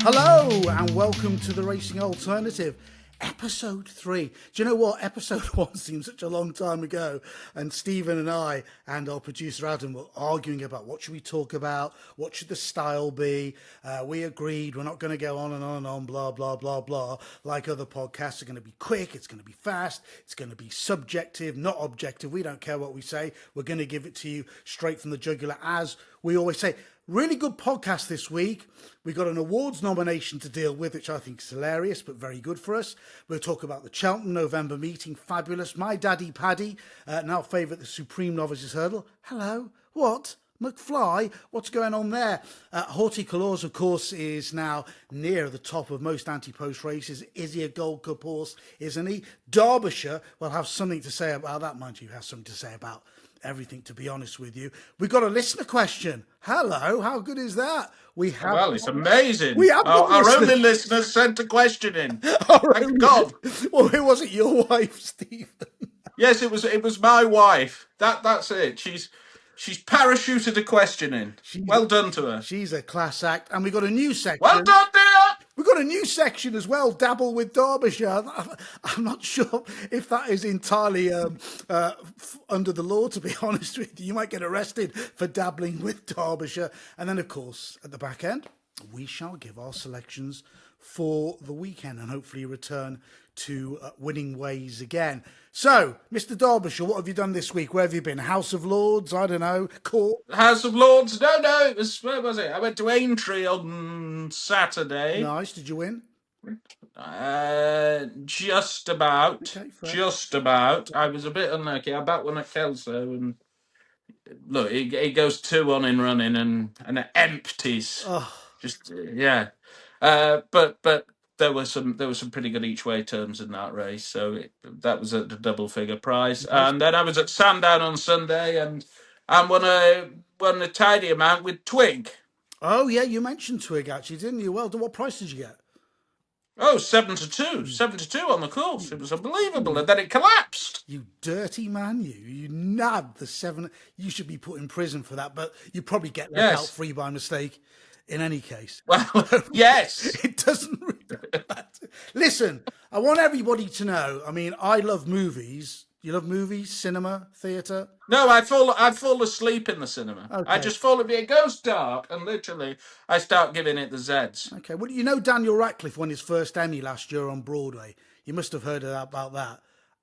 Hello and welcome to the Racing Alternative, episode 3. Do you know what? Episode 1 seems such a long time ago, and Stephen and I and our producer Adam were arguing about what should we talk about, what should the style be. We agreed we're not going to go on and on and on, blah, blah, blah, blah. Like other podcasts are going to be quick, it's going to be fast, it's going to be subjective, not objective. We don't care what we say. We're going to give it to you straight from the jugular, as we always say. Really good podcast this week. We got an awards nomination to deal with, which I think is hilarious, but very good for us. We'll talk about the Cheltenham November meeting. Fabulous. Mydaddypaddy, now favourite the Supreme Novices Hurdle. Hello. What? McFly? What's going on there? Horty Kers, of course, is now near the top of most anti-post races. Is he a Gold Cup horse? Isn't he? Darbishire will have something to say about that. Mind you, has something to say about everything, to be honest with you. We got a listener question. Hello, how good is that? We have. Well, it's amazing. We have our only listener sent a question in. Thank God. Well, it wasn't your wife, Stephen. Yes, it was my wife. That's it. She's parachuted a question in. Well done to her. She's a class act, and we got a new section. Well done, dear. We've got a new section as well, Dabble with Darbishire. I'm not sure if that is entirely under the law, to be honest with you. You might get arrested for dabbling with Darbishire. And then, of course, at the back end, we shall give our selections for the weekend and hopefully return to winning ways again. So, Mr. Darbishire, what have you done this week? Where have you been? House of Lords? I don't know. Court? House of Lords? No, it was, where was it? I went to Aintree on Saturday. Nice. Did you win? Just about. Okay, just about. I was a bit unlucky. I backed one at Kelso, and look, it goes 2-1 in running, and it empties. Oh. Just yeah. But there were some pretty good each way terms in that race, so that was at the double figure price. Nice. And then I was at Sandown on Sunday and won a tidy amount with Twig. Oh yeah, you mentioned Twig actually, didn't you? Well, what price did you get? Oh, 7-2 on the course. It was unbelievable, and then it collapsed. You dirty man, you nabbed the 7. You should be put in prison for that, but you probably get let out free by mistake. In any case, well, yes, it doesn't really matter. Listen, I want everybody to know. I mean, I love movies. You love movies, cinema, theatre? No, I fall asleep in the cinema. Okay. I just fall asleep. It goes dark, and literally, I start giving it the Zeds. Okay. Well, you know Daniel Radcliffe won his first Emmy last year on Broadway. You must have heard about that.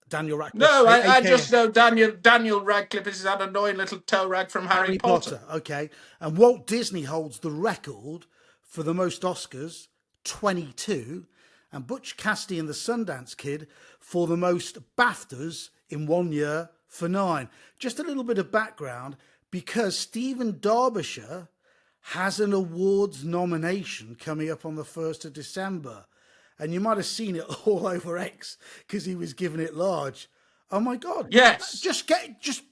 Daniel Radcliffe. No, I just know Daniel Radcliffe is that annoying little toe rag from Harry Potter. Okay. And Walt Disney holds the record for the most Oscars, 22, and Butch Cassidy and the Sundance Kid for the most BAFTAs in 1 year for 9. Just a little bit of background, because Stephen Darbyshire has an awards nomination coming up on the 1st of December. And you might have seen it all over X because he was giving it large. Oh my God! Yes, just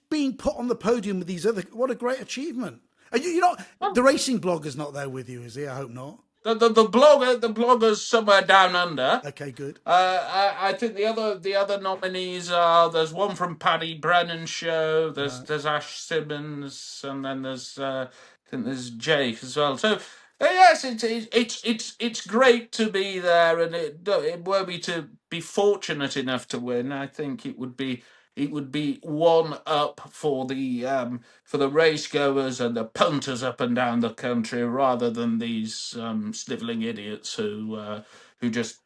being put on the podium with these other. What a great achievement! Are you not the racing blogger's not there with you, is he? I hope not. The blogger's somewhere down under. Okay, good. I think the other nominees are, there's one from Paddy Brennan's show. There's Ash Simmons, and then there's I think there's Jake as well. So. Yes, it's great to be there, and were we to be fortunate enough to win, I think it would be one up for the racegoers and the punters up and down the country, rather than these snivelling idiots who just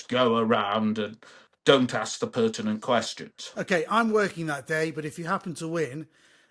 go around and don't ask the pertinent questions. Okay, I'm working that day, but if you happen to win,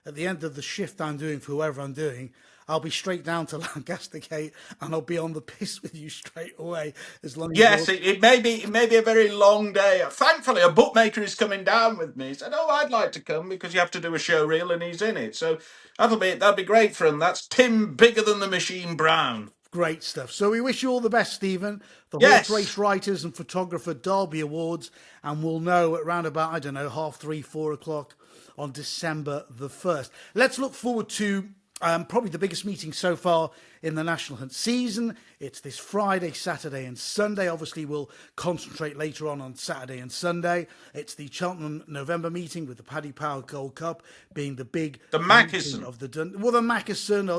at the end of the shift I'm doing for whoever I'm doing, I'll be straight down to Lancaster Gate and I'll be on the piss with you straight away. As long as it may be a very long day. Thankfully, a bookmaker is coming down with me. He said, "Oh, I'd like to come because you have to do a show reel," and he's in it. So that'll be great for him. That's Tim Bigger Than the Machine Brown. Great stuff. So we wish you all the best, Stephen. The Horse Race Writers and Photographer Derby Awards, and we'll know at round about, I don't know, 3:30, 4 o'clock on December the 1st. Let's look forward to probably the biggest meeting so far in the National Hunt season. It's this Friday, Saturday and Sunday. Obviously, we'll concentrate later on Saturday and Sunday. It's the Cheltenham November meeting with the Paddy Power Gold Cup being the big... The Mackinson. Of the... Well, the Mackinson.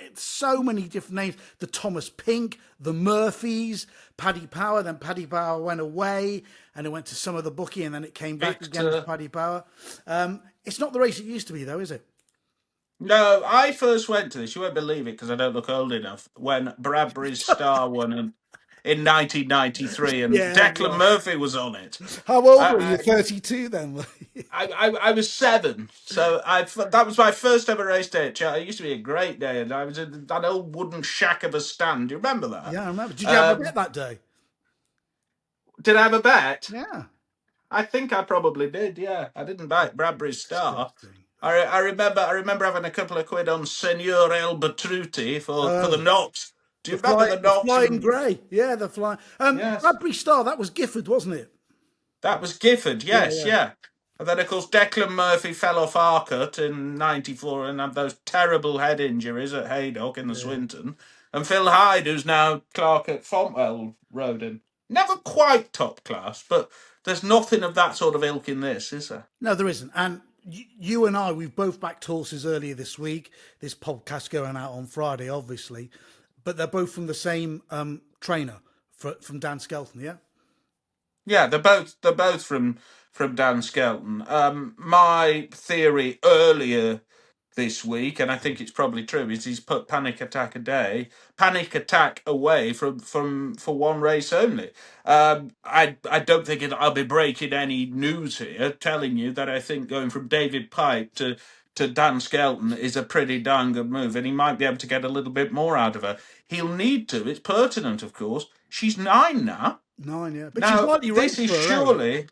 it's so many different names. The Thomas Pink, the Murphys, Paddy Power. Then Paddy Power went away, and it went to some of the bookie, and then it came back again as Victor. Paddy Power. It's not the race it used to be, though, is it? No, I first went to this. You won't believe it because I don't look old enough. When Bradbury's Star won in 1993, and Yeah, Declan well. Murphy was on it. How old were you? I, 32 then? Were you? I was 7, so that was my first ever race day at Cheltenham. It used to be a great day, and I was in that old wooden shack of a stand. Do you remember that? Yeah, I remember. Did you have a bet Um, that day? did I have a bet? Yeah. I think I probably did. Yeah, I didn't buy Bradbury's Star. Disgusting. I remember having a couple of quid on Senor El Batruti for the Oh, Knox. Do you remember the the Knox flying from? grey. Yeah, the flying. Yes, Bradbury Star. That was Gifford, wasn't it? that was Gifford. Yeah, Yes, yeah, yeah. And then of course Declan Murphy fell off Arcot in '94 and had those terrible head injuries at Haydock in the yeah. Swinton. And Phil Hyde, who's now clerk at Fontwell, rode him. Never quite top class, but there's nothing of that sort of ilk in this, is there? No, there isn't. And you and I, we've both backed horses earlier this week. This podcast going out on Friday, obviously, but they're both from the same trainer from Dan Skelton. Yeah. Yeah, they're both from Dan Skelton. My theory earlier this week, and I think it's probably true, is he's put Panic Attack away from for one race only. I don't think I'll be breaking any news here, telling you that I think going from David Pipe to Dan Skelton is a pretty darn good move, and he might be able to get a little bit more out of her. He'll need to. It's pertinent, of course. She's 9 now. 9, yeah. But she's Now, lightly this raced is for her age. surely,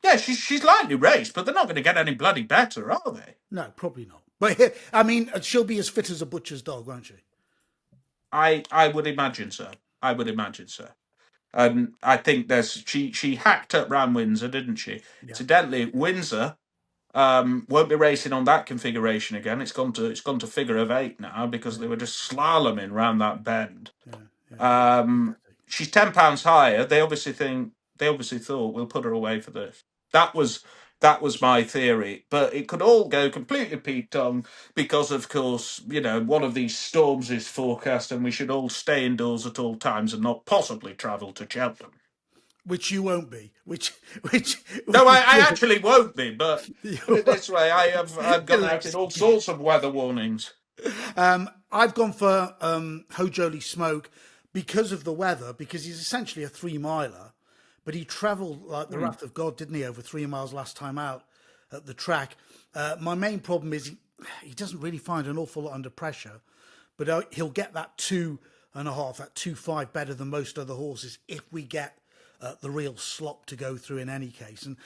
yeah, she's lightly raced, but they're not going to get any bloody better, are they? No, probably not. But I mean, she'll be as fit as a butcher's dog, won't she? I would imagine so. I would imagine so. And I think she hacked up round Windsor, didn't she? Yeah, Incidentally, Windsor won't be racing on that configuration again. It's gone to figure of 8 now because yeah, they were just slaloming round that bend. yeah, yeah. Um, she's £10 higher. They obviously thought we'll put her away for this. That was my theory, but it could all go completely Pete Tong because, of course, one of these storms is forecast, and we should all stay indoors at all times and not possibly travel to Cheltenham. Which you won't be. Which No, I actually won't be, but put it this way, I've gone out in all excuse. sorts of weather warnings. I've gone for Hojoli Smoke because of the weather, because he's essentially a 3 miler, but he travelled like the wrath of God, didn't he, over 3 miles last time out at the track. My main problem is he doesn't really find an awful lot under pressure, but he'll get that 2.5, that 2.5 better than most other horses if we get the real slop to go through in any case. And,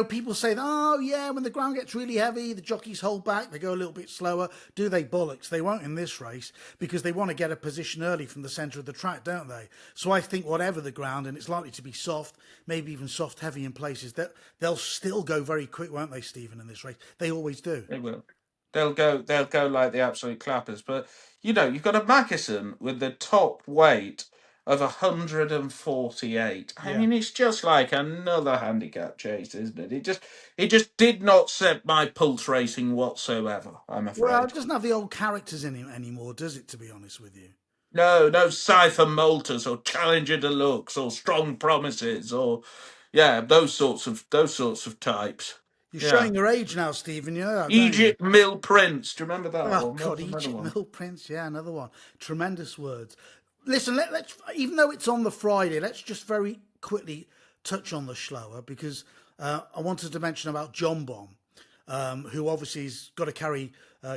people say, oh, yeah, when the ground gets really heavy, the jockeys hold back, they go a little bit slower. Do they? Bollocks. They won't in this race because they want to get a position early from the centre of the track, don't they? So I think whatever the ground, and it's likely to be soft, maybe even soft heavy in places, that they'll still go very quick, won't they, Stephen, in this race? They always do. They will. They'll go like the absolute clappers. But you've got a Mackeson with the top weight of 148. I Yeah. mean, it's just like another handicap chase, isn't it? It just did not set my pulse racing whatsoever, I'm Well, afraid. it doesn't have the old characters in him anymore, does it, to be honest with you? No Cypher Maltas or Challenger Deluxe or Strong Promises or yeah, those sorts of types. You're Yeah. showing your age now, Stephen, you know that, don't you? Egypt Mill Prince. Do you remember that Oh one? God, What's another Egypt one? Mill Prince, yeah, another one. Tremendous words. Listen, let's even though it's on the Friday, let's just very quickly touch on the Schloer because I wanted to mention about John Bomb, who obviously has got to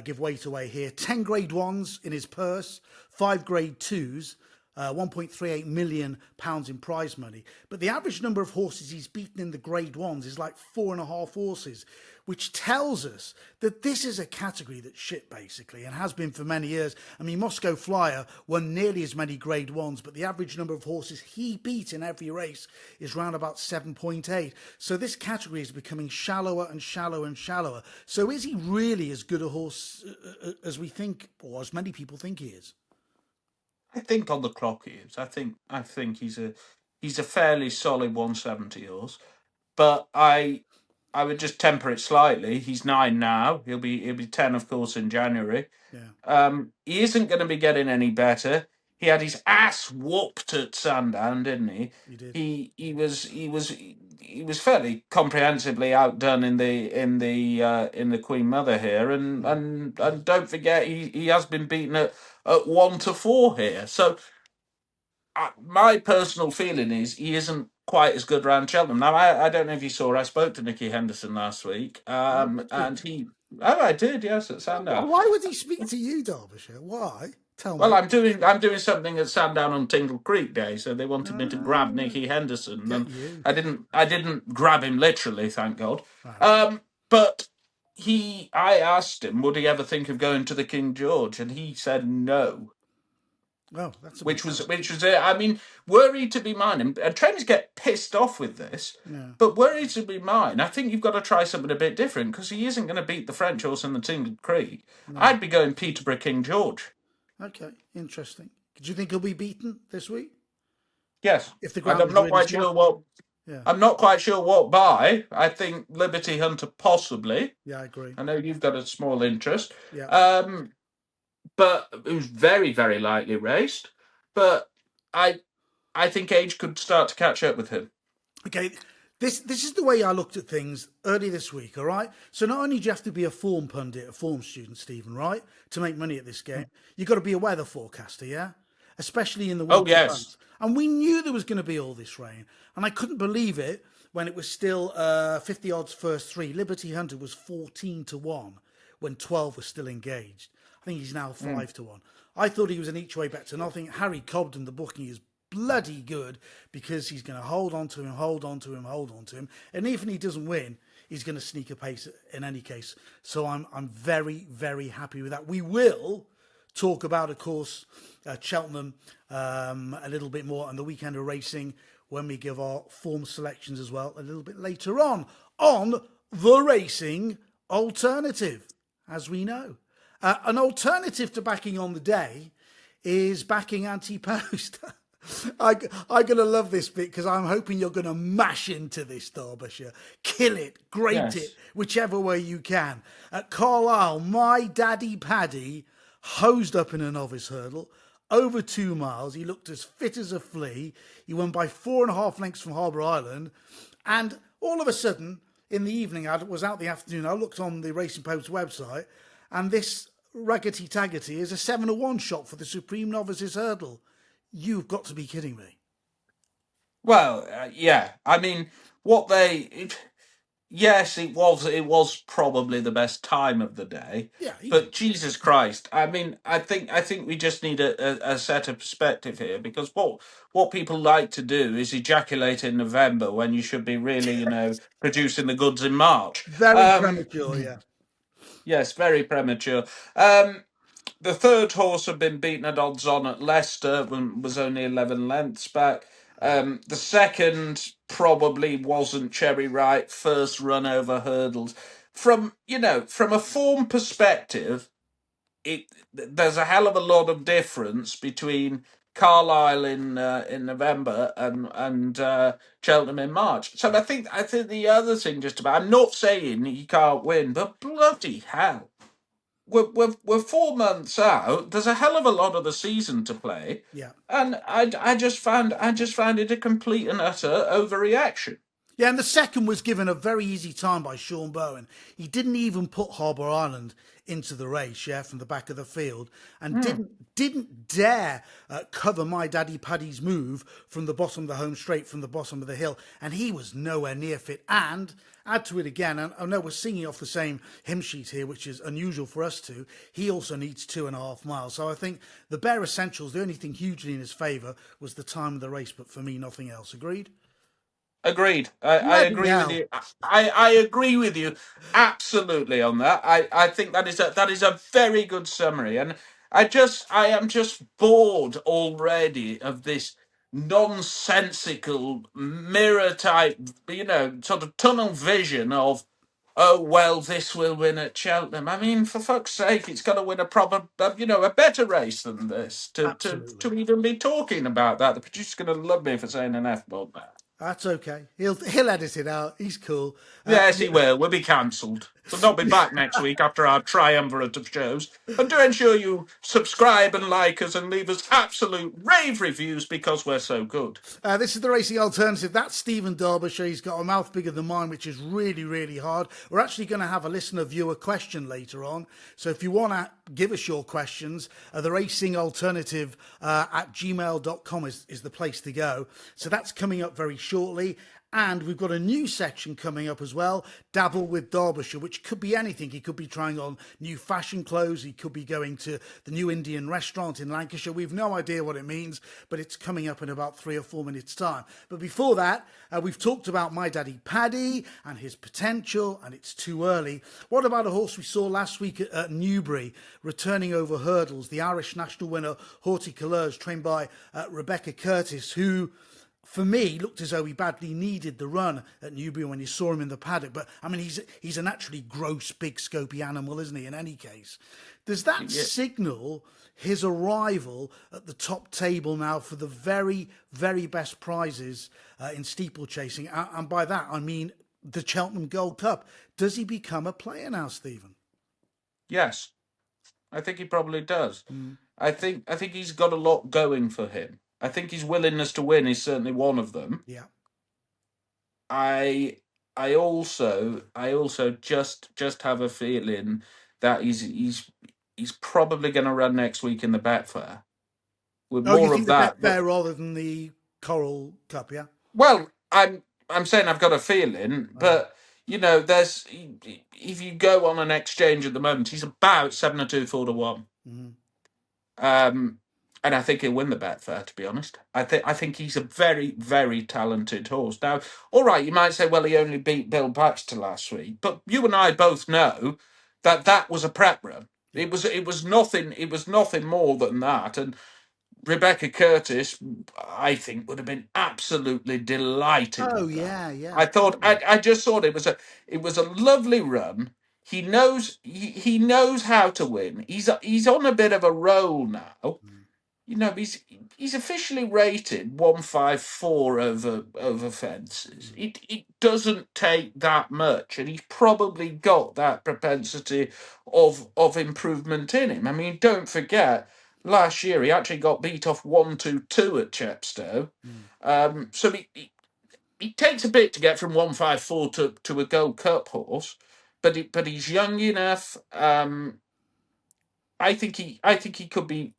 give weight away here. 10 grade ones in his purse, 5 grade twos. 1.38 million pounds in prize money, but the average number of horses he's beaten in the grade ones is like 4.5 horses, which tells us that this is a category that's shit basically and has been for many years. I mean, Moscow Flyer won nearly as many grade ones, but the average number of horses he beat in every race is round about 7.8. So this category is becoming shallower and shallower and shallower. So is he really as good a horse as we think, or as many people think he is? I think on the clock he is. I think he's a fairly solid 170 horse, but I I would just temper it slightly. He's 9 now. He'll be 10, of course, in January. Yeah, He isn't going to be getting any better. He had his ass whooped at Sandown, didn't he? you did. He was fairly comprehensively outdone in the Queen Mother here, and Mm. and don't forget he has been beaten at 1-4 here. So my personal feeling is he isn't quite as good around Cheltenham. Now I don't know if you saw. I spoke to Nicky Henderson last week, Oh, did you? and he. Oh, I did, yes, at Sandown. Why would he speak to you, Derbyshire? Why? Tell Well, me. I'm doing something at Sandown on Tingle Creek Day, so they wanted me to grab Ah, Nicky Henderson, get and you. I didn't grab him literally, thank God. Right. But I asked him, would he ever think of going to the King George, and he said no. Well, that's a big Which was it. I mean, were he to be mine, and trainers get pissed off with this, yeah. but were he to be mine, I think you've got to try something a bit different because he isn't going to beat the French horse in the Tingle Creek. No. I'd be going Peterborough King George. Okay, interesting. Do you think he'll be beaten this week Yes, if the and ground I'm is not really quite sure soft? what. Yeah, I'm not quite sure what by. I think Liberty Hunter possibly. yeah, I agree. I know you've got a small interest, Yeah. um, but it was very, very lightly raced. But I, I think age could start to catch up with him. Okay, this is the way I looked at things early this week. All right. So not only do you have to be a form pundit, a form student, Stephen, right, to make money at this game, you got to be a weather forecaster, yeah, especially in the Oh winter yes, months. And we knew there was going to be all this rain, and I couldn't believe it when it was still 50 odds first three. Liberty Hunter was 14-1 when 12 was still engaged. I think he's now 5-1. I thought he was an each way bet to nothing. Harry Cobden, the booking, is bloody good because he's going to hold on to him, hold on to him, hold on to him, and even if he doesn't win, he's going to sneak a pace in any case. So I'm very, very happy with that. We will talk about, of course, Cheltenham a little bit more and the weekend of racing when we give our form selections as well a little bit later on the racing alternative, as we know. An alternative to backing on the day is backing anti-post. I'm going to love this bit because I'm hoping you're going to mash into this, Darbishire. Kill it, grate it, yes. whichever way you can. At Carlisle, Mydaddypaddy hosed up in a novice hurdle. Over 2 miles. He looked as fit as a flea. He won by 4.5 lengths from Harbour Island. And all of a sudden, in the evening, I was out the afternoon, I looked on the Racing Post website, and this Raggedy Taggety is a 7-1 shot for the Supreme Novices Hurdle. You've got to be kidding me. Well, yeah. I mean, what yes, it was probably the best time of the day. Yeah, But easy. Jesus Christ, I mean, I think we just need a set of perspective here because what people like to do is ejaculate in November when you should be really, producing the goods in March. Very premature, yeah. Yes, very premature. The third horse had been beaten at odds on at Leicester and was only 11 lengths back. The second probably wasn't cherry right. First run over hurdles. From a form perspective, there's a hell of a lot of difference between Carlisle in November and Cheltenham in March. So I think the other thing just about, I'm not saying he can't win, but bloody hell, we're 4 months out. There's a hell of a lot of the season to play, Yeah. and I just found it a complete and utter overreaction. Yeah, and the second was given a very easy time by Sean Bowen. He didn't even put Harbour Island into the race, yeah, from the back of the field, and didn't dare cover Mydaddypaddy's move from the bottom of the home straight, from the bottom of the hill, and he was nowhere near fit. And add to it again, and I know we're singing off the same hymn sheet here, which is unusual for us to. He also needs 2.5 miles, so I think the bare essentials, the only thing hugely in his favour was the time of the race, but for me, nothing else. Agreed? Agreed. I Bloody agree with hell. you. I agree with you absolutely on that. I think that is a very good summary, and I am just bored already of this nonsensical mirror type, sort of tunnel vision of, oh well, this will win at Cheltenham. I mean, for fuck's sake, it's got to win a proper, a better race than this to Absolutely. even be talking about that. The producer's going to love me for saying an F bomb. That's okay. He'll edit it out. He's cool. Yes, he will. We'll be cancelled. We'll not be back next week after our triumvirate of shows. And do ensure you subscribe and like us and leave us absolute rave reviews because we're so good. This is the Racing Alternative. That's Stephen Darbyshire. He's got a mouth bigger than mine, which is really, really hard. We're actually going to have a listener viewer question later on. So if you want to give us your questions, the Racing Alternative at gmail.com is the place to go. So that's coming up very shortly. And we've got a new section coming up as well, Dabble with Darbishire, which could be anything. He could be trying on new fashion clothes. He could be going to the new Indian restaurant in Lancashire. We've no idea what it means, but it's coming up in about 3 or 4 minutes' time. But before that, we've talked about Mydaddypaddy and his potential, and it's too early. What about a horse we saw last week at Newbury, returning over hurdles, the Irish national winner, Horty Kers, trained by Rebecca Curtis, who, for me, looked as though he badly needed the run at Newbury when you saw him in the paddock. But, I mean, he's a naturally gross, big, scopy animal, isn't he, in any case? Does that signal his arrival at the top table now for the very, very best prizes in steeplechasing? And by that, I mean the Cheltenham Gold Cup. Does he become a player now, Stephen? Yes, I think he probably does. I think he's got a lot going for him. I think his willingness to win is certainly one of them. Yeah. I also just have a feeling that he's probably going to run next week in the Betfair. With Oh, you more think of the that, Betfair rather than the Coral Cup, yeah? well, I'm saying I've got a feeling, but you know, there's if you go on an exchange at the moment, he's about 7-2, 4-1. And I think he'll win the Betfair, to be honest. I think he's a very, very talented horse. Now, all right, you might say, well, he only beat Bill Baxter last week, but you and I both know that that was a prep run. Yeah. It was nothing more than that. And Rebecca Curtis, I think, would have been absolutely delighted Oh, with that. yeah. I just thought it was a lovely run. He knows he knows how to win. He's on a bit of a roll now. You know, he's officially rated 154 over fences. It doesn't take that much, and he's probably got that propensity of improvement in him. I mean, don't forget, last year he actually got beat off 1-2-2 at Chepstow. So he takes a bit to get from 154 to a Gold Cup horse, but he's young enough. I think he could be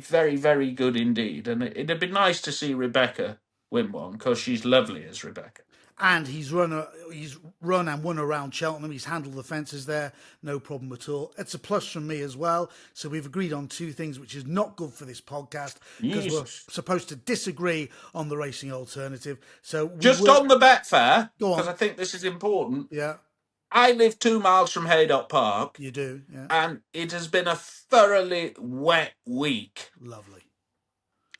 very, very good indeed, and it'd be nice to see Rebecca win one because she's lovely as Rebecca. And he's run and won around Cheltenham. He's handled the fences there, no problem at all. It's a plus from me as well. So we've agreed on two things, which is not good for this podcast because we're supposed to disagree on the Racing Alternative. So just on the Betfair, because I think this is important. Yeah, I live 2 miles from Haydock Park. you do. Yeah, And it has been a thoroughly wet week. Lovely.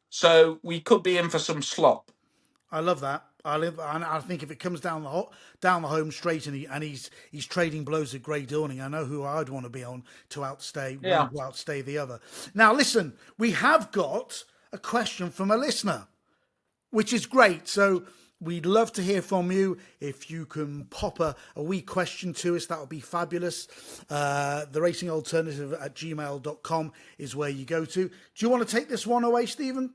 So we could be in for some slop. I love that. I think if it comes down the home straight and he's trading blows at Grey Dawning, I know who I'd want to be on to outstay one to outstay the other. Now listen, we have got a question from a listener, which is great. So we'd love to hear from you. If you can pop a wee question to us, that would be fabulous. The Racing Alternative at gmail.com is where you go to. Do you want to take this one away, Stephen?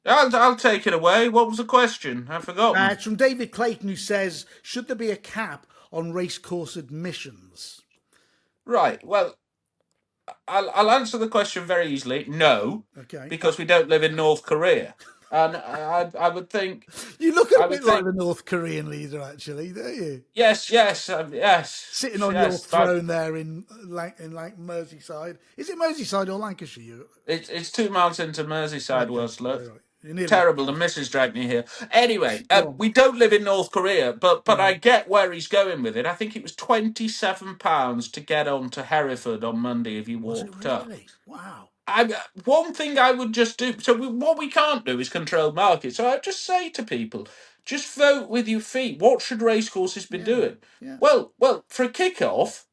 I'll take it away. What was the question? I've forgotten. It's from David Clayton, who says, should there be a cap on racecourse admissions? Right. Well, I'll answer the question very easily. No. Okay. Because we don't live in North Korea. And I would think... You look a bit like the North Korean leader, actually, don't you? Yes. Sitting on your throne there in Merseyside. Is it Merseyside or Lancashire? It's 2 miles into Merseyside, Worsley. Right. Terrible, the missus dragged me here. Anyway, we don't live in North Korea, but I get where he's going with it. I think it was £27 to get on to Hereford on Monday if you walked up. Wow. One thing I would just do, so what we can't do is control markets. So I just say to people, just vote with your feet. What should racecourses be doing? Yeah. Well, for a kick-off,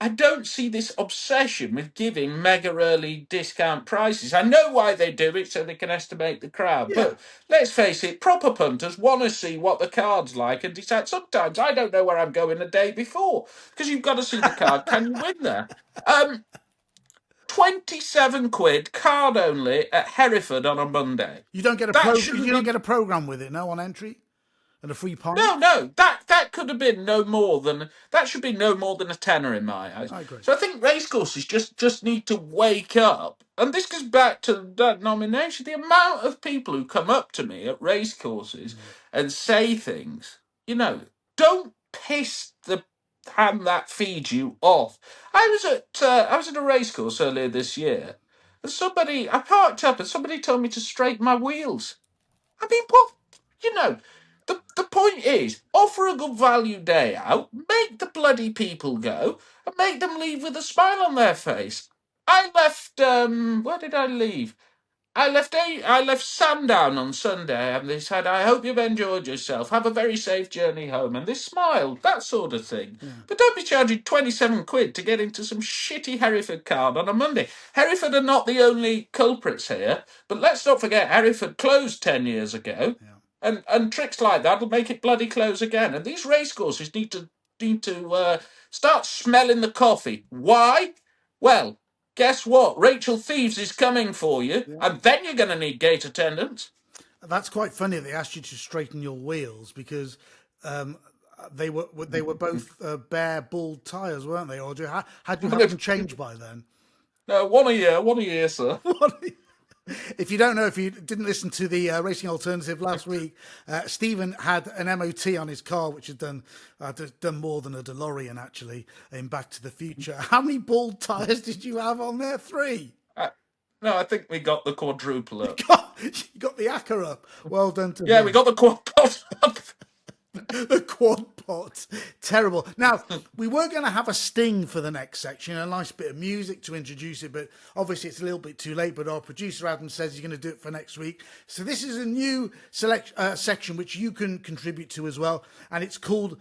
I don't see this obsession with giving mega early discount prices. I know why they do it, so they can estimate the crowd. Yeah. But let's face it, proper punters want to see what the card's like and decide. Sometimes I don't know where I'm going the day before because you've got to see the card. Can you win there? 27 quid, card only, at Hereford on a Monday. You don't get That shouldn't you don't be. get a program with it, no, on entry and a free pint. No, that could have been no more than that. Should be no more than a tenner in my eyes. I agree. So I think racecourses just need to wake up, and this goes back to that nomination. The amount of people who come up to me at racecourses and say things, don't piss the hand that feeds you off. I was at a racecourse earlier this year, and I parked up, and somebody told me to straighten my wheels. I mean, what? You know, the point is, offer a good value day out, make the bloody people go, and make them leave with a smile on their face. I left, where did I leave? I left Sandown on Sunday, and they said, "I hope you've enjoyed yourself. Have a very safe journey home." And they smiled, that sort of thing. Yeah. But don't be charging 27 quid to get into some shitty Hereford card on a Monday. Hereford are not the only culprits here, but let's not forget Hereford closed 10 years ago, Yeah. and tricks like that will make it bloody close again. And these racecourses need to start smelling the coffee. Why? Well, guess what? Rachel Thieves is coming for you, Yeah. and then you're going to need gate attendants. That's quite funny. They asked you to straighten your wheels because um, they were both bare bald tires, weren't they? Or had you had them changed by then? No, one a year, sir. If you don't know, if you didn't listen to the Racing Alternative last week, Stephen had an MOT on his car, which had done more than a DeLorean actually in Back to the Future. How many bald tires did you have on there? 3. No, I think we got the quadruple up. You got the Acca up. Well done to Yeah, him. we got the quad pot up. The quad pot. Terrible. Now, we were going to have a sting for the next section, a nice bit of music to introduce it, but obviously it's a little bit too late. But our producer Adam says he's going to do it for next week. So this is a new section which you can contribute to as well. And it's called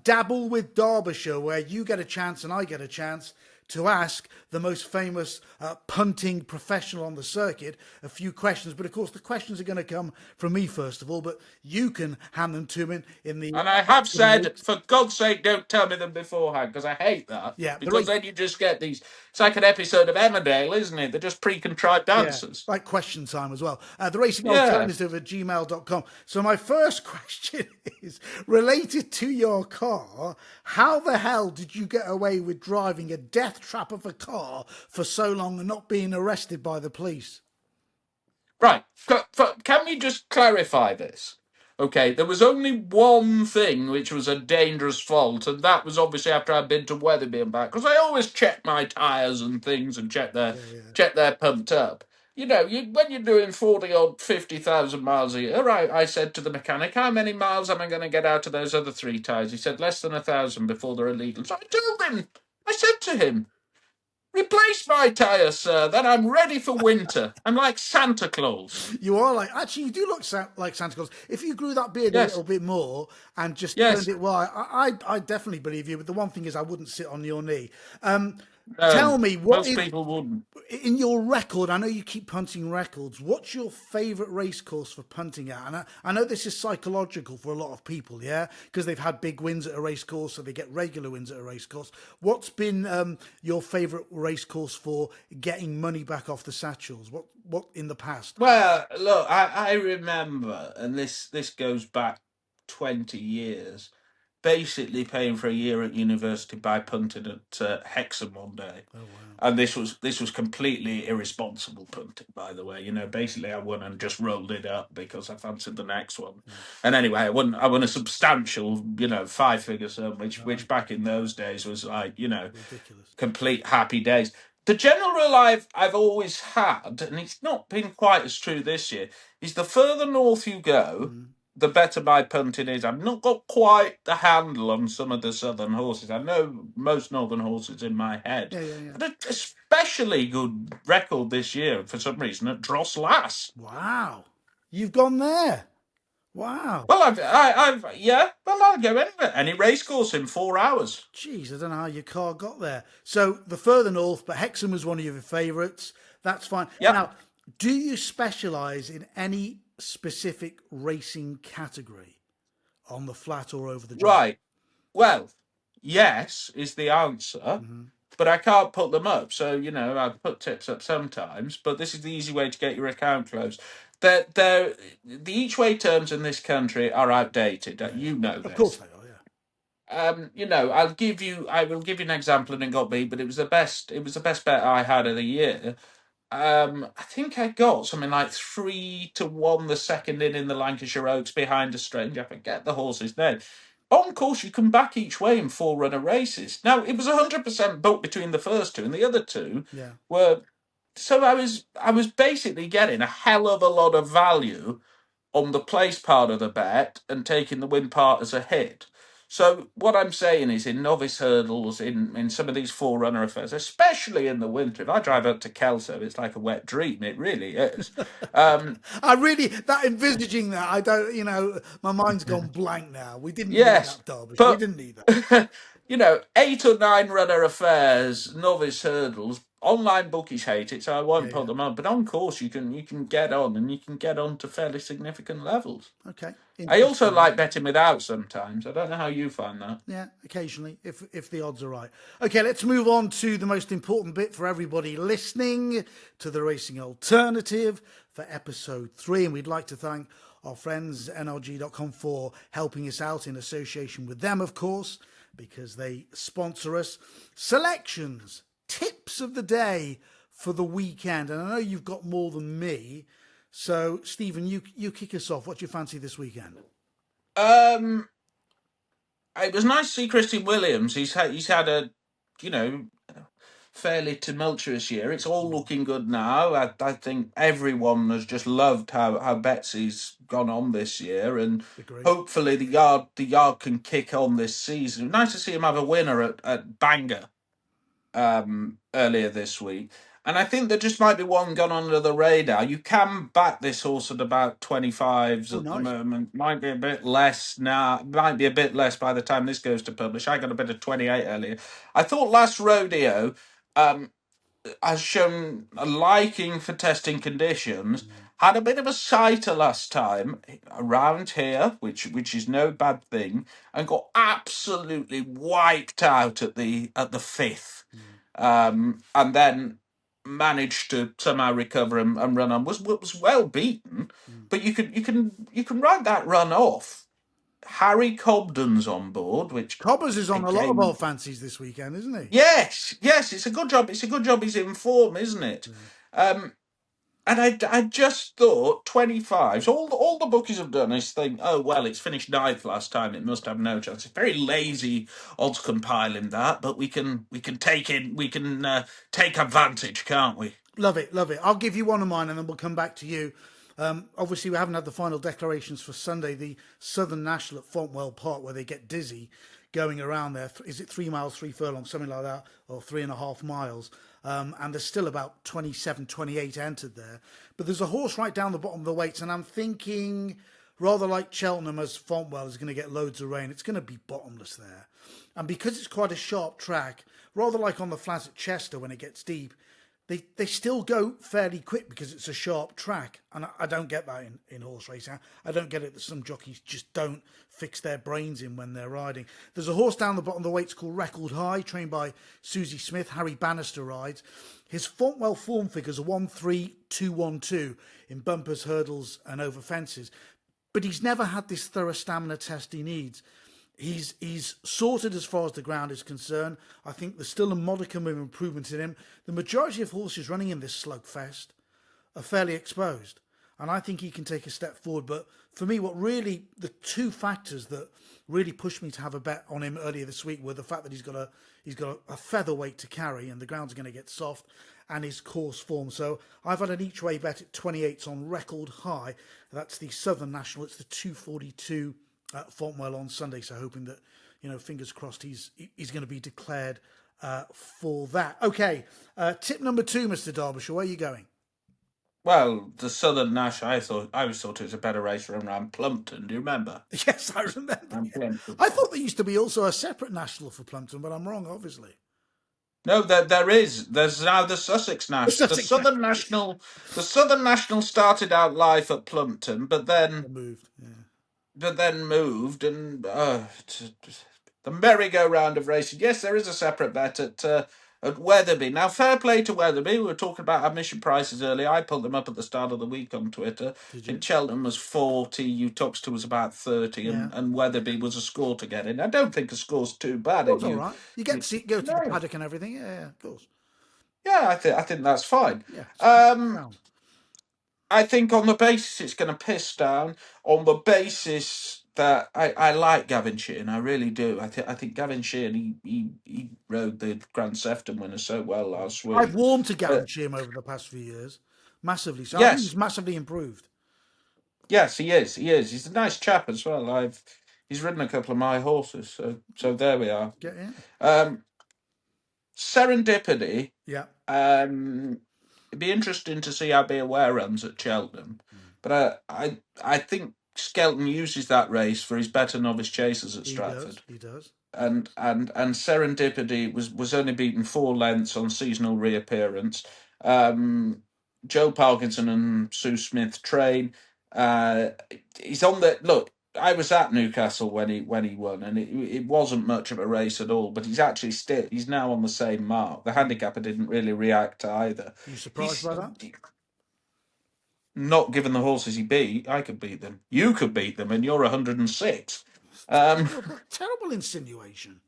Dabble with Darbishire, where you get a chance and I get a chance to ask the most famous punting professional on the circuit a few questions. But of course, the questions are going to come from me first of all, but you can hand them to me in the... And I have said, for God's sake, don't tell me them beforehand, because I hate that. Yeah, because then you just get these... It's like an episode of Emmerdale, isn't it? They're just pre-contrived answers. Like question time as well. The Racing Yeah. Alternative at gmail.com. So my first question is related to your car. How the hell did you get away with driving a death trap of a car for so long and not being arrested by the police? Right. Can we just clarify this? Okay, there was only one thing which was a dangerous fault, and that was obviously after I'd been to Wetherby and back, because I always check my tyres and things and check they're pumped up. When you're doing 40 or 50,000 miles a year, I said to the mechanic, how many miles am I going to get out of those other 3 tyres? He said, less than 1,000 before they're illegal. So I said to him, replace my tyre, sir, then I'm ready for winter. I'm like Santa Claus. You are actually, you do look like Santa Claus. If you grew that beard a Yes. little bit more and just Yes. turned it wide, I definitely believe you. But the one thing is, I wouldn't sit on your knee. Tell me, Most people wouldn't. in your record, I know you keep punting records. What's your favourite race course for punting at? And I know this is psychological for a lot of people, yeah, because they've had big wins at a race course, so they get regular wins at a race course. What's been your favourite race course for getting money back off the satchels? What in the past? Well, look, I remember, and this goes back 20 years, basically paying for a year at university by punting at Hexham one day. Oh wow! And this was completely irresponsible punting, by the way. Basically I won and just rolled it up because I fancied the next one. And anyway, I won a substantial, 5-figure sum, which back in those days was like, Ridiculous. complete happy days. The general rule I've always had, and it's not been quite as true this year, is the further north you go, the better my punting is. I've not got quite the handle on some of the southern horses. I know most northern horses in my head. Yeah. But an especially good record this year, for some reason, at Dross Lass. Wow, you've gone there. Wow. Well, I'll go anywhere, any racecourse in 4 hours. Jeez, I don't know how your car got there. So the further north, but Hexham was one of your favourites. That's fine. Yep. Now, do you specialise in any specific racing category on the flat or over the jump? Right. Well, yes is the answer, but I can't put them up. So, I put tips up sometimes, but this is the easy way to get your account closed. The each way terms in this country are outdated. Yeah, You know of course this. they are. Yeah. I will give you an example, and it got me, but it was the best. It was the best bet I had of the year. I think I got something like 3-1 the second in the Lancashire Oaks behind a strange. I forget the horse's name. On course, you can back each way in 4 runner races. Now it was 100% booked between the first two, and the other two Yeah. were. So I was basically getting a hell of a lot of value on the place part of the bet and taking the win part as a hit. So what I'm saying is, in novice hurdles, in some of these 4 runner affairs, especially in the winter, if I drive up to Kelso, it's like a wet dream. It really is. That envisaging that, I don't, my mind's gone blank now. We didn't need Yes, that, Derbyshire. We but didn't need that. 8 or 9 runner affairs, novice hurdles. Online bookies hate it, so I Yeah, won't put yeah. them on. But on course, you can get on, and you can get on to fairly significant levels. Okay. I also Interesting. like betting without sometimes. I don't know how you find that. Yeah, occasionally, if the odds are right. Okay, let's move on to the most important bit for everybody listening to the Racing Alternative for episode 3. And we'd like to thank our friends NRG.com for helping us out, in association with them, of course, because they sponsor us. Selections, tips of the day for the weekend. And I know you've got more than me. So, Stephen, you kick us off. What do you fancy this weekend? Um, it was nice to see Christian Williams. He's had a, you know, fairly tumultuous year. It's all looking good now. I think everyone has just loved how Betsy's gone on this year, and Agree. hopefully the yard can kick on this season. Nice to see him have a winner at Bangor earlier this week. And I think there just might be one gone under the radar. You can back this horse at about 25s Oh, at the nice. moment. Might be a bit less now. Might be a bit less by the time this goes to publish. I got a bit of 28 earlier. I thought last rodeo has shown a liking for testing conditions. Had a bit of a sighter last time around here, which is no bad thing, and got absolutely wiped out at the fifth, and then managed to somehow recover and run on. Was well beaten, but you can write that run off. Harry Cobden's on board, which Cobbers is on a lot of our again, fancies this weekend, isn't he? yes, it's a good job. It's a good job he's in form, isn't it? And I just thought 25s. All the bookies have done is think, oh well, it's finished ninth last time. It must have no chance. It's very lazy odds compiling that, but we can take advantage, can't we? Love it, love it. I'll give you one of mine and then we'll come back to you. Obviously, we haven't had the final declarations for Sunday. The Southern National at Fontwell Park, where they get dizzy going around there. Is it 3 miles, 3 furlongs, something like that, or 3.5 miles? And there's still about 27, 28 entered there. But there's a horse right down the bottom of the weights, and I'm thinking, rather like Cheltenham, as Fontwell is going to get loads of rain, it's going to be bottomless there. And because it's quite a sharp track, rather like on the flats at Chester when it gets deep, they still go fairly quick because it's a sharp track. And I don't get that in horse racing. I don't get it that some jockeys just don't fix their brains in when they're riding. There's a horse down the bottom of the weights called Record High, trained by Susie Smith. Harry Bannister rides. His Fontwell form figures are 1-3-2-1-2 in bumpers, hurdles and over fences. But he's never had this thorough stamina test he needs. He's sorted as far as the ground is concerned. I think there's still a modicum of improvement in him. The majority of horses running in this slugfest are fairly exposed, and I think he can take a step forward. But for me, the two factors that really pushed me to have a bet on him earlier this week were the fact that he's got a featherweight to carry, and the ground's going to get soft, and his course form. So I've had an each way bet at 28s on Record High. That's the Southern National. It's the 242 at Fontwell on Sunday. So hoping that, fingers crossed, he's going to be declared for that. Okay, tip number 2, Mr. Darbishire. Where are you going? Well, the Southern Nash, I always thought it was a better race around Plumpton. Do you remember? Yes, I remember. Around Yeah. Plumpton. I thought there used to be also a separate national for Plumpton, but I'm wrong, obviously. No, there is. There's now the Sussex Nash. The Sussex Southern National. The Southern National started out live at Plumpton, but then moved. Yeah. moved and the merry-go-round of racing. Yes, there is a separate bet at Weatherby. Now, fair play to Weatherby. We were talking about admission prices earlier. I pulled them up at the start of the week on Twitter. I Did you? think Cheltenham was 40, Uttoxeter was about 30, Yeah. and Weatherby was a score to get in. I don't think a score's too bad. That's all right. You get to see, go to the No. paddock and everything. Yeah, of course. Yeah, I think that's fine. Yeah. I think on the basis it's going to piss down, on the basis that I like Gavin Sheehan, I really do. I think Gavin Sheehan, he rode the Grand Sefton winner so well last week. I've warmed to Gavin Sheehan over the past few years, massively. So I think Yes, he's massively improved. yes, he is. He is. He's a nice chap as well. He's ridden a couple of my horses, so there we are. Get in. Serendipity. Yeah. It'd be interesting to see how Be Aware runs at Cheltenham, but I think Skelton uses that race for his better novice chasers at Stratford. He does. And Serendipity was only beaten 4 lengths on seasonal reappearance. Joe Parkinson and Sue Smith train. He's on the look. I was at Newcastle when he won, and it wasn't much of a race at all. But he's now on the same mark. The handicapper didn't really react either. Are you surprised by that? Not given the horses he beat, I could beat them. You could beat them, and you're 106. Terrible insinuation.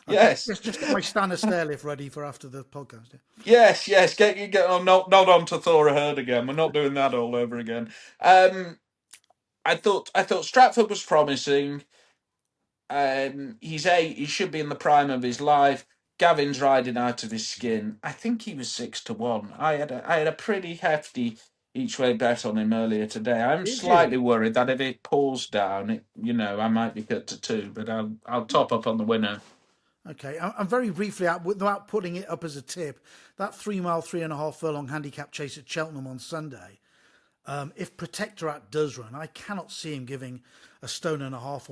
Yes. Let's just get my Stanner Stairlift ready for after the podcast. Yes. Get on, not on to Thora Hurd again. We're not doing that all over again. I thought Stratford was promising. He should be in the prime of his life. Gavin's riding out of his skin. I think he was 6-1. I had a pretty hefty each way bet on him earlier today. I'm slightly worried that if it pulls down, I might be cut to 2, but I'll top up on the winner. Okay, and very briefly, without putting it up as a tip, that 3 mile, 3.5 furlong handicap chase at Cheltenham on Sunday, if Protectorat does run, I cannot see him giving a 1.5 stone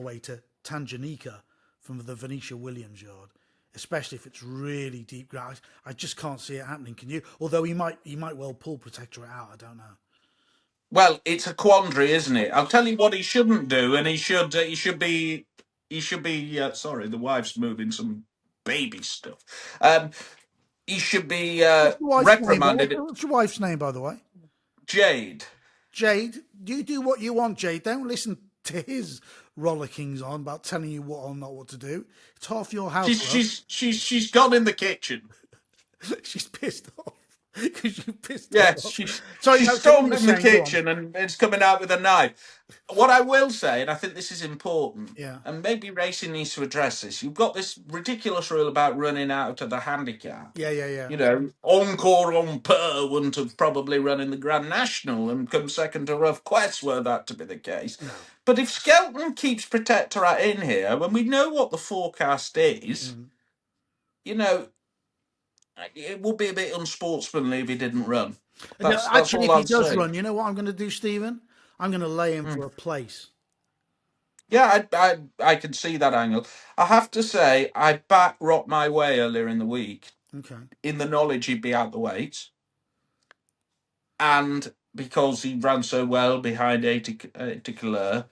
away to Tanganyika from the Venetia Williams yard, especially if it's really deep ground. I just can't see it happening. Can you? Although he might well pull Protectorat out. I don't know. Well, it's a quandary, isn't it? I'll tell you what he shouldn't do, and he should be. Sorry, the wife's moving some baby stuff. He should be reprimanded. What's your wife's name, by the way? Jade. Jade, you do what you want, Jade. Don't listen to his rollickings on about telling you what or not what to do. It's half your house. She's gone in the kitchen. She's pissed off because you pissed yes, her off. she's She's stormed in the kitchen and it's coming out with a knife. What I will say, and I think this is important, and maybe racing needs to address this. You've got this ridiculous rule about running out of the handicap. Yeah. Encore on Per wouldn't have probably run in the Grand National and come second to Rough Quest were that to be the case. No. But if Skelton keeps Protectorat in here, when we know what the forecast is, it would be a bit unsportsmanly if he didn't run. Actually, if he does run, you know what I'm going to do, Stephen? I'm going to lay him for a place. Yeah, I can see that angle. I have to say, I back Rock My Way earlier in the week. Okay. In the knowledge he'd be out the weights. And because he ran so well behind Haiti Couleurs.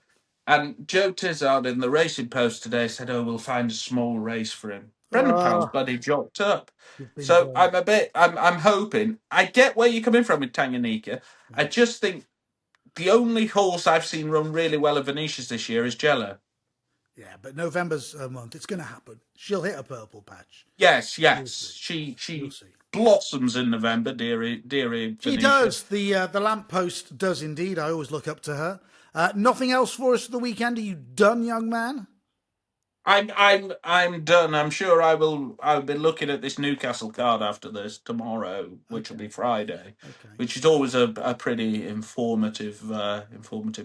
And Joe Tizard in the Racing Post today said, we'll find a small race for him. Brendan Powell's bloody jocked up. So I'm hoping. I get where you're coming from with Tanganyika. I just think the only horse I've seen run really well at Venetia's this year is Jello. Yeah, but November's a month. It's going to happen. She'll hit a purple patch. Yes. She blossoms in November, dearie Venetia. She does. The lamppost does indeed. I always look up to her. Nothing else for us for the weekend? Are you done, young man? I'm done. I'm sure I'll be looking at this Newcastle card after this tomorrow, which will be Friday, which is always a pretty informative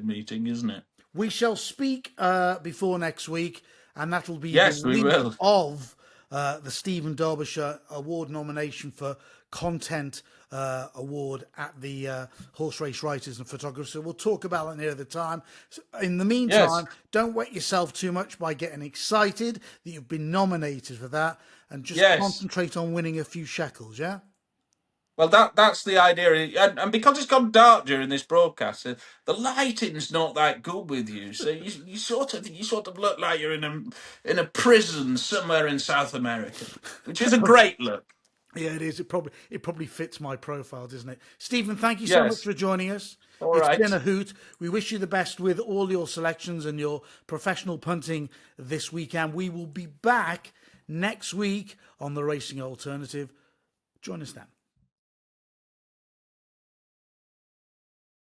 meeting, isn't it? We shall speak before next week, and that'll be we will. of the Stephen Darbyshire Award nomination for content award at the Horse Race Writers and Photographers. So we'll talk about it near the time. So in the Yes. meantime, don't wet yourself too much by getting excited that you've been nominated for that, and just Yes. concentrate on winning a few shekels, yeah? Well, that's the idea, and because it's gone dark during this broadcast, the lighting's not that good with you. So you sort of look like you're in a prison somewhere in South America, which is a great look. Yeah, it is. It probably fits my profile, doesn't it? Stephen, thank you so much Yes. for joining us. All It's right. been a hoot. We wish you the best with all your selections and your professional punting this weekend. We will be back next week on the Racing Alternative. Join us then.